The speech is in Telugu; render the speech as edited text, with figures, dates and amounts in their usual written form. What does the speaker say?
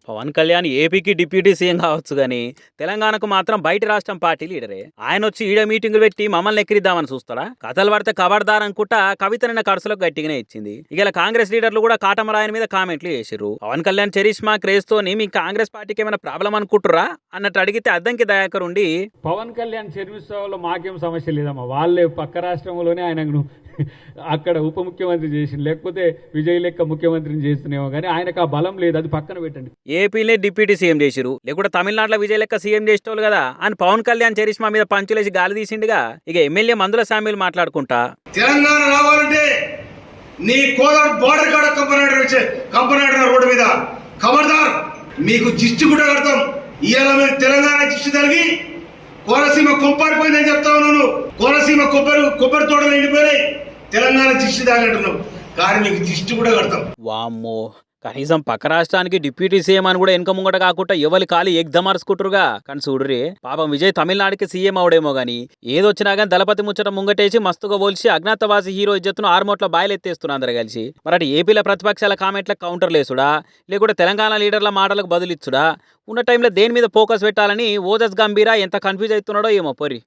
పవన్ కళ్యాణ్ ఏపీకి డిప్యూటీ సీఎం కావచ్చు గాని తెలంగాణకు మాత్రం బయట రాష్ట్రం పార్టీ లీడరే. ఆయన వచ్చి ఈడ మీటింగులు పెట్టి మమ్మల్ని ఎక్కిరిద్దామని చూస్తాడా? కథలు పడితే కబర్దార్ అనుకుంటా కవిత నిన్న కడుసులకు గట్టిగానే ఇచ్చింది. ఇక కాంగ్రెస్ లీడర్లు కూడా కాటమరాయన మీద కామెంట్లు చేసిర్రు. పవన్ కళ్యాణ్ చరిష్మా క్రేజ్ తోని మీ కాంగ్రెస్ పార్టీకి ఏమైనా ప్రాబ్లం అనుకుంటురా అన్నట్టు అడిగితే అద్దంకి దయాకర్ ఉండి, పవన్ కళ్యాణ్ చర్మిస్తాలో మాకేం సమస్య లేదమ్మా, వాళ్ళే పక్క రాష్ట్రంలోనే ఆయనను అక్కడ ఉప ముఖ్యమంత్రి చేసి, లేకపోతే విజయ్ లెక్క ముఖ్యమంత్రిని చేస్తున్నామో కానీ ఆయనకు ఆ బలం లేదు, అది పక్కన పెట్టండి. ఏపీలే డిప్యూటీ సీఎం చేసిరు, లేకుంటే తమిళనాడులో విజయ్ లెక్క సీఎం చేసేటోళ్ళు కదా అని పవన్ కళ్యాణ్ చరిష్మా మీద పంచులేసి గాలి తీసిండుగా. ఇక ఎమ్మెల్యే మందుల సామీలు మాట్లాడుకుంటా, తెలంగాణ రావాలంటే నీ కోదాడు బోర్డర్ కాడ కంపెనీ రోడ్డు మీద ఖబర్దార్, మీకు జిస్టు కూడా కడతాం. ఇవాళ మీరు తెలంగాణ జిస్టు తలిగి కోనసీమ కొప్పారిపోయిందని చెప్తా ఉన్నాను. కోనసీమ కొబ్బరి తోటలు ఎండిపోయినాయి, తెలంగాణ జిస్టు తాగంటున్నాం, కానీ మీకు జిస్టు కూడా కడతాం. వామ్మో, కనీసం పక్క రాష్ట్రానికి డిప్యూటీ సీఎం అని కూడా వెనక ముంగట కాకుండా ఎవరి కాలి ఎగ్దమరుచుకుంటురుగా. కానీ చూడుర్రి, పాపం విజయ్ తమిళనాడుకి సీఎం అవడేమో గానీ ఏదొచ్చినా గానీ దళపతి ముచ్చట ముంగటేసి మస్తుగా పోల్చి అజ్ఞాతవాసి హీరో ఇజ్జత్తును ఆరుమోట్ల బాయలెత్తేస్తున్నా అందరు కలిసి. మరి ఏపీల ప్రతిపక్షాల కామెంట్లకు కౌంటర్ లేసుడా, లేకుంటే తెలంగాణ లీడర్ల మాటలకు బదులిచ్చుడా, ఉన్న టైంలో దేని మీద ఫోకస్ పెట్టాలని ఓజస్ గంభీరా ఎంత కన్ఫ్యూజ్ అవుతున్నాడో ఏమో పొరి.